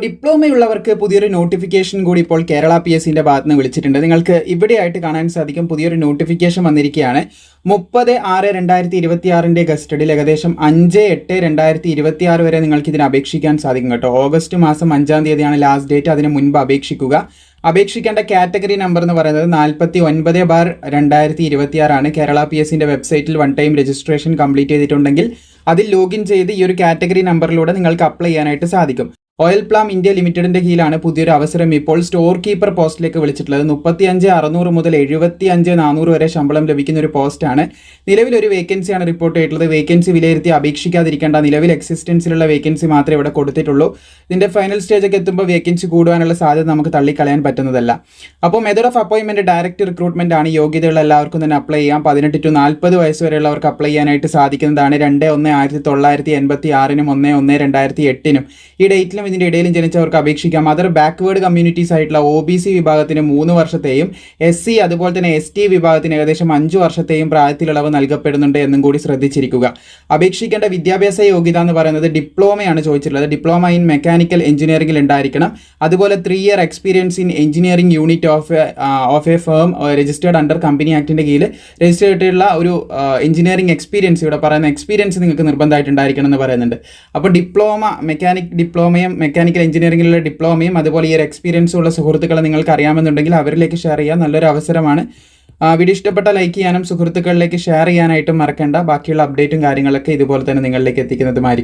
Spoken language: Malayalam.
ഡിപ്ലോമയുള്ളവർക്ക് പുതിയൊരു നോട്ടിഫിക്കേഷൻ കൂടി ഇപ്പോൾ കേരള PSCന്റെ ഭാഗത്ത് നിന്ന് വിളിച്ചിട്ടുണ്ട്. നിങ്ങൾക്ക് ഇവിടെയായിട്ട് കാണാൻ സാധിക്കും പുതിയൊരു നോട്ടിഫിക്കേഷൻ വന്നിരിക്കുകയാണ്. 30/6/2026 ഗസ്റ്റഡിൽ ഏകദേശം 5/8/2026 വരെ നിങ്ങൾക്ക് ഇതിന് അപേക്ഷിക്കാൻ സാധിക്കും കേട്ടോ. ഓഗസ്റ്റ് മാസം 5-ാം തീയതിയാണ് ലാസ്റ്റ് ഡേറ്റ്. അതിന് മുൻപ് അപേക്ഷിക്കുക. അപേക്ഷിക്കേണ്ട കാറ്റഗറി നമ്പർ എന്ന് പറയുന്നത് 49/2026 ആണ്. കേരള PSCന്റെ വെബ്സൈറ്റിൽ വൺ ടൈം രജിസ്ട്രേഷൻ കംപ്ലീറ്റ് ചെയ്തിട്ടുണ്ടെങ്കിൽ അതിൽ ലോഗിൻ ചെയ്ത് ഈ ഒരു കാറ്റഗറി നമ്പറിലൂടെ നിങ്ങൾക്ക് അപ്ലൈ ചെയ്യാനായിട്ട് സാധിക്കും. ഓയിൽ പ്ലാം ഇന്ത്യ ലിമിറ്റഡിന്റെ കീഴിലാണ് പുതിയൊരു അവസരം ഇപ്പോൾ സ്റ്റോർ കീപ്പർ പോസ്റ്റിലേക്ക് വിളിച്ചിട്ടുള്ളത്. 35,600 മുതൽ 75,400 വരെ ശമ്പളം ലഭിക്കുന്ന ഒരു പോസ്റ്റാണ്. നിലവിൽ ഒരു വേക്കൻസിയാണ് റിപ്പോർട്ട് ചെയ്തിട്ടുള്ളത്. വേക്കൻസി വിലയിരുത്തി അപേക്ഷിക്കാതിരിക്കേണ്ട. നിലവിൽ എക്സിസ്റ്റൻസിലുള്ള വേക്കൻസി മാത്രമേ ഇവിടെ കൊടുത്തിട്ടുള്ളൂ. ഇതിന്റെ ഫൈനൽ സ്റ്റേജൊക്കെ എത്തുമ്പോൾ വേക്കൻസി കൂടുവാനുള്ള സാധ്യത നമുക്ക് തള്ളിക്കളയാൻ പറ്റുന്നതല്ല. അപ്പോൾ മെത്തേഡ് ഓഫ് അപ്പോയിൻമെന്റ് ഡയറക്റ്റ് റിക്രൂട്ട്മെന്റ് ആണ്. യോഗ്യതയുള്ള എല്ലാവർക്കും തന്നെ അപ്ലൈ ചെയ്യാം. 18 to 40 വയസ്സ് വരെയുള്ളവർക്ക് അപ്ലൈ ചെയ്യാനായിട്ട് സാധിക്കുന്നതാണ്. 2/1/1986 1/1/2008 ഈ ഡേറ്റിലും ഇതിന്റെ ഇടയിലും ജനിച്ചവർക്ക് അപേക്ഷിക്കാം. അതർ ബാക്ക്വേർഡ് കമ്മ്യൂണിറ്റീസ് ആയിട്ടുള്ള OBC വിഭാഗത്തിന് 3 വർഷത്തെയും SC അതുപോലെ തന്നെ ST വിഭാഗത്തിന് ഏകദേശം 5 വർഷത്തെയും പ്രായത്തിലിളവ് നൽകപ്പെടുന്നുണ്ട് എന്നും കൂടി ശ്രദ്ധിച്ചിരിക്കുക. അപേക്ഷിക്കേണ്ട വിദ്യാഭ്യാസ യോഗ്യത എന്ന് പറയുന്നത് ഡിപ്ലോമയാണ് ചോദിച്ചിട്ടുള്ളത്. ഡിപ്ലോമ ഇൻ മെക്കാനിക്കൽ എഞ്ചിനീയറിംഗിൽ ഉണ്ടായിരിക്കണം. അതുപോലെ 3 year experience in engineering unit of a firm registered under company ആക്ടിന്റെ കീഴിൽ രജിസ്റ്റർ ചെയ്തിട്ടുള്ള ഒരു എഞ്ചിനീയറിംഗ് എക്സ്പീരിയൻസ്, ഇവിടെ പറയുന്ന എക്സ്പീരിയൻസ് നിങ്ങൾക്ക് നിർബന്ധമായിട്ടുണ്ടായിരിക്കണം എന്ന് പറയുന്നുണ്ട്. അപ്പോൾ ഡിപ്ലോമയും മെക്കാനിക്കൽ എഞ്ചിനീയറിംഗിലുള്ള ഡിപ്ലോമയും അതുപോലെ ഈ ഒരു എക്സ്പീരിയൻസും ഉള്ള സുഹൃത്തുക്കളെ നിങ്ങൾക്ക് അറിയാമെന്നുണ്ടെങ്കിൽ അവരിലേക്ക് ഷെയർ ചെയ്യാൻ നല്ലൊരു അവസരമാണ്. വീഡിയോ ഇഷ്ടപ്പെട്ട ലൈക്ക് ചെയ്യാനും സുഹൃത്തുക്കളിലേക്ക് ഷെയർ ചെയ്യാനായിട്ടും മറക്കണ്ട. ബാക്കിയുള്ള അപ്ഡേറ്റും കാര്യങ്ങളൊക്കെ ഇതുപോലെ തന്നെ നിങ്ങളിലേക്ക് എത്തിക്കുന്നതുമായിരിക്കും.